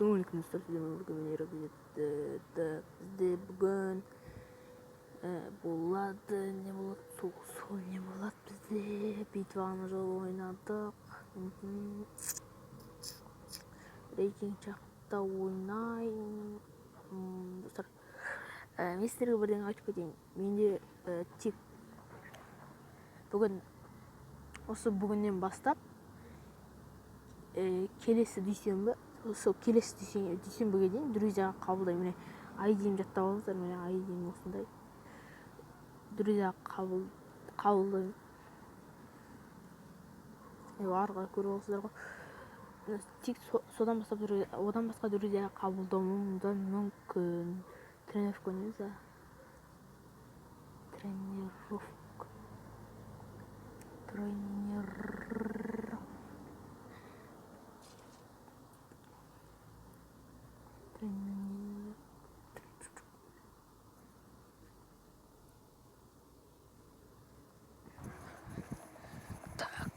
Assalamualaikum dostlar, sizlerle birlikte ben Eray. Bizde bugün болады, ne болады, сол не болады бізде битваны жолы ойнадық. Рейтинг жақта ойнайын. Достар, мен сіздерге бірдеңе айтып кетейін. Менде тек бүгін, осы бүгіннен бастап келесі дүйсенбі, сол келесі дүйсенбіге дейін друзьяға қабылдаймын. Міне айдиім жаттап алыңыздар, міне айдиім осындай. Друзьяға қабылдаймын. Арғы көріп алсыздар ғой. Тек содан бастап одан басқа друзьяға қабылдауым да мүмкін. Тренировка ойнаймыз да.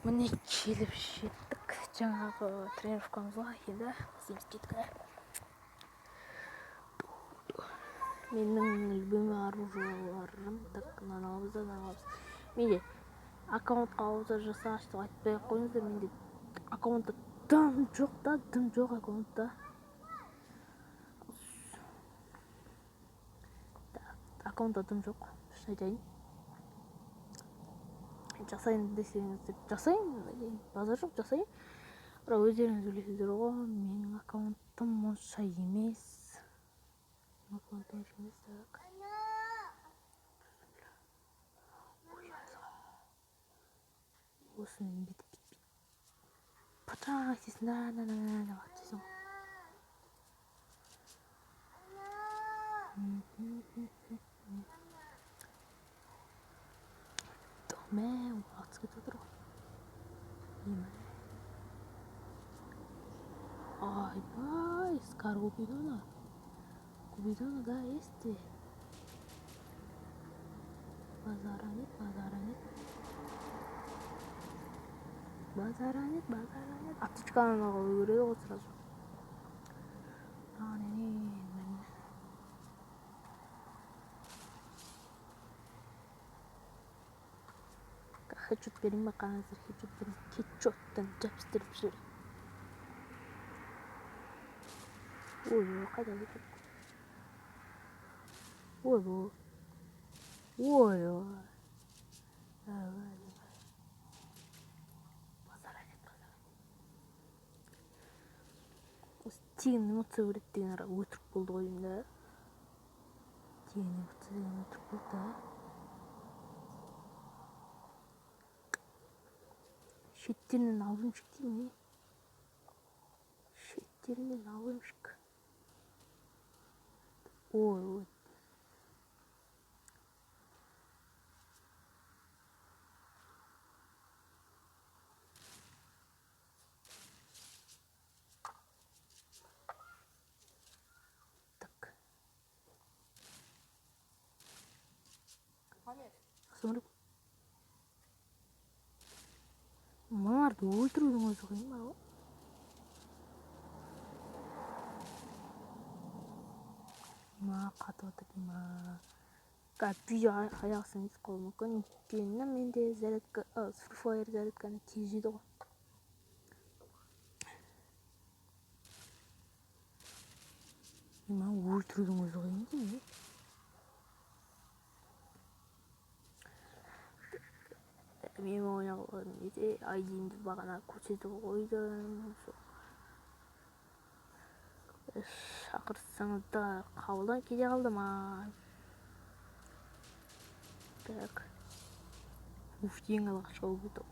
Міне келіп жеттік жаңағы тренировкамызға. Енді істейміз, кеттік. Менің любимый оружиеларым. Так, мынаны аламыз. Менде аккаунтқа ауыздар жасағыш деп айтпай ақ қойыңыздар. Менде аккаунтта дым жоқ аккаунтта. Аккаунтта дым жоқ, шын айтайын. Жасайын десеңіздер жасайын, базар жоқ, жасайын. Бірақ өздеріңіз білесіздер ғой, менің аккаунтым онша емес. Осыны бітіп патаң сесін айтасың. Мен уақыт кетіп отыр ғой. Ай, скоро Купидона, да, есть. Базара нет. Аптечканы алуға көреді ғой сразу. Хедшот берейін ба, қараңыздар, хедшоттан жабыстырып жүр. Ой, қайда кетіп? Ой. Осы тегін эмоция көреді деген ара өтірік болды ғой деймін да. Тегін эмоция деген өтірік болды да. Шеттерінен алымшық деймін, не? Шеттерінен алымшық. Ой. Так. Ассалаумалейкум. Мыналарды өлтірудің өзі қиын бар ғой. Қатып отыр дейма. Видео аяқсын етіп қалуы мүмкін. Өйткені менде зарядка, Free Fire зарядканы тез жейді ғой. Өлтірудің өзі қиын деймін. Мен ойнаған кезде айдиімді бағана көрсетіп қойдым. Шақырсаңыздар қабылдан келе қалдым. Так. Ең алғашқы болды.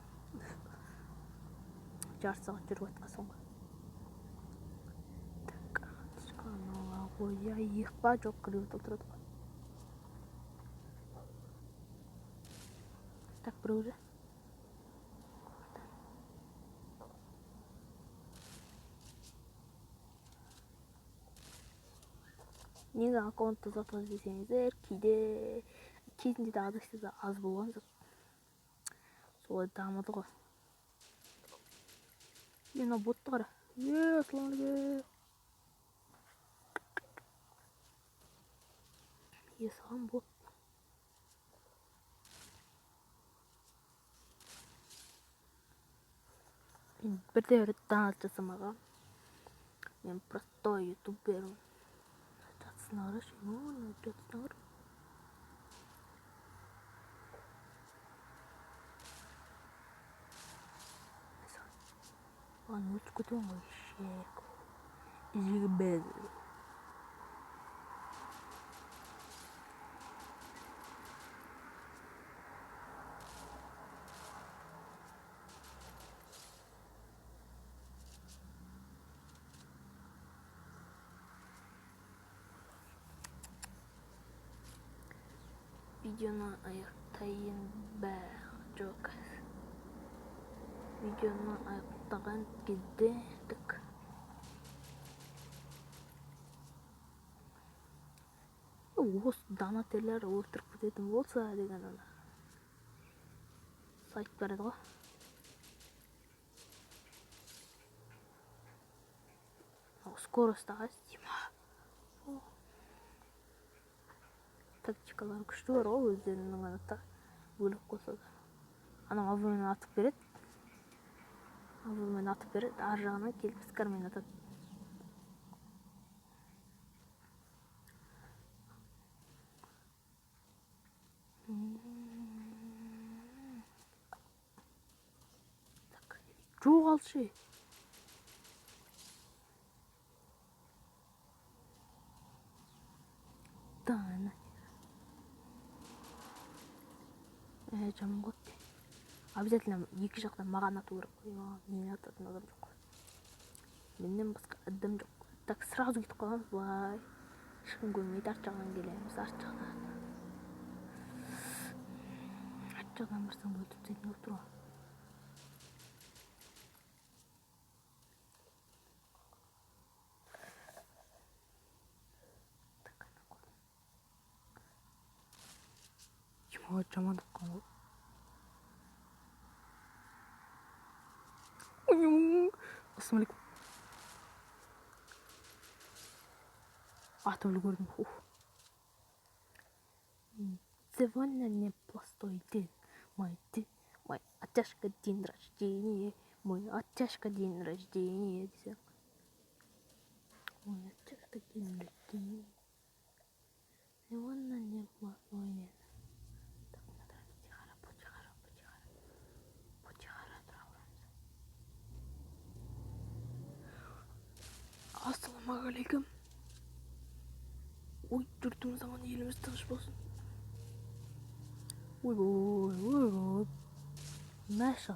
Жарты сағат жүріп атқансың ғой. Так, аптечканы ала қояйық па, жоқ кіріп отырады ғой. Так, біреу же. Неге аккаунтты ұзатып десеңіздер, кезінде де аз болған жоқ. Солай дамыды ғой. Мына ботты қара. Ассалаумалейкум. салам болот. Бірде бір донат жасамағам. Мен простой ютубермін. Жатысына қарашы, жатысына қара. Ладно, өтіп кетемін ғой, шек. Жегі бәз. Видеоны аяқтайын ба? Жоқ. Видеоны аяқтаған кезде тік. Осы донатерлер өлтіріп кететін болса деген ана сайт бар еді ғой. Скоростағы Стима. Тактикалары күшті бар ғой, өздерінің ана өліп қойса да. Анау авымен атып береді. Ар жағынан келіп скармен атады. Жоғалшы. Дана. Жаман қойды. Обязательно екі жақтан маған ату керек қой. Мені ататын адам жоқ. Менен басқа адам жоқ. Так, сразу кетіп қаламыз былай. Ешкім көрмейді, арт жағынан келеміз, арт жағынан. Арт жағынан барсаң өлтіріп тастайтын болып тұр ғой. Жамандық қалу. Ассалаумалейкум. Атып үлгердім. Сегодня не простой день. Мой оттяжка день рождения. Мой оттяжка день рождения. Мой оттяжка день рождения. Сегодня не простой день. Ассалаумағалейкум. Ой, жүртіміз аман, еліміз тыныш болсын. Ой. Мәша.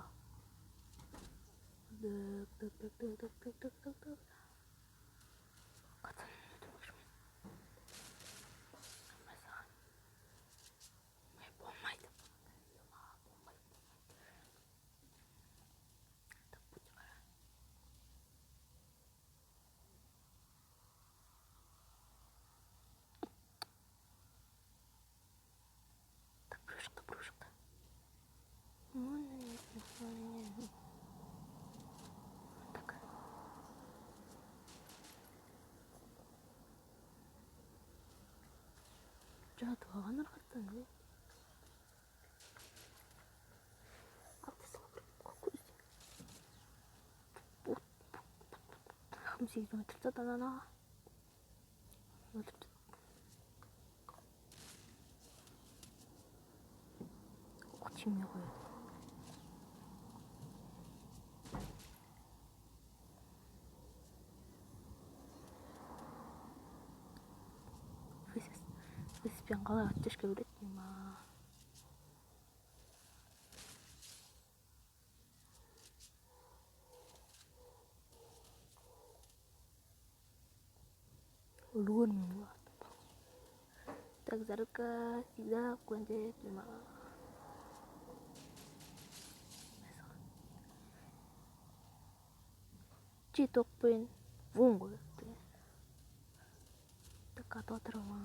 Брюшка. Так. Жатып алған арқаттан не? Хымсейді өтірді данана. Өтірді. Тимне қойды. Феспен қалай оттяжка береді дейма. Үлгермеймін ғой. Так, зарядка всегда куәнде дейма. Читокпен вон ғой. Так, атып атырма.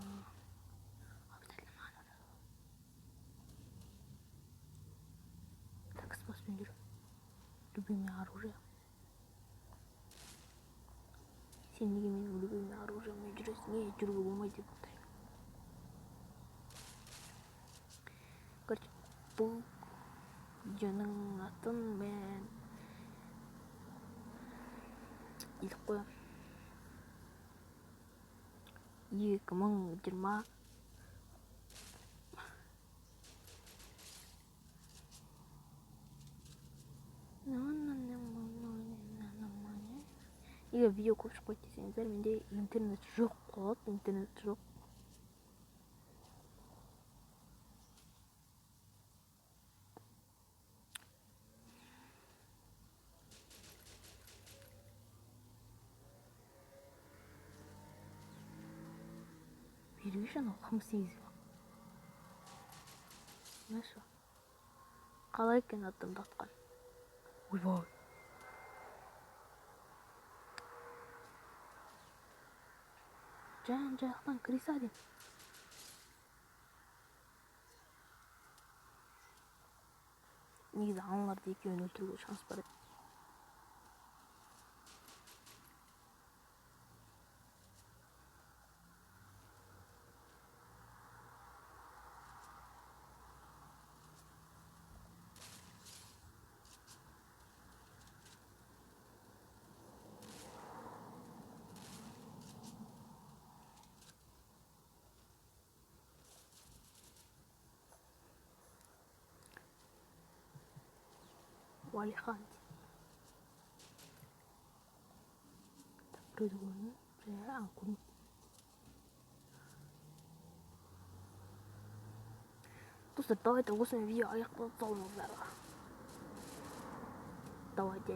Обязательно маған атады. Так, спаспен жүр. Любимое оружие. Сен неге менің любимый оружиеммен жүресің? Жүруге болмайды деп бұл видеоның атын мен ilk koyayım. 2020 егер видео көп шықпайды десеңіздер, менде интернет жоқ болады, интернет жоқ. Беруші анау 58 ба. Мәші. Қалай екен адамды атқан. Ойбай. Жақтан кіре дейм. Негізі аналарды екеуін өлтіруге шанс бар еді. Уалихан. Біреуді көрдім. Көрдім. Достар, давайте осымен видео аяқталып салыңыздар. Давайте.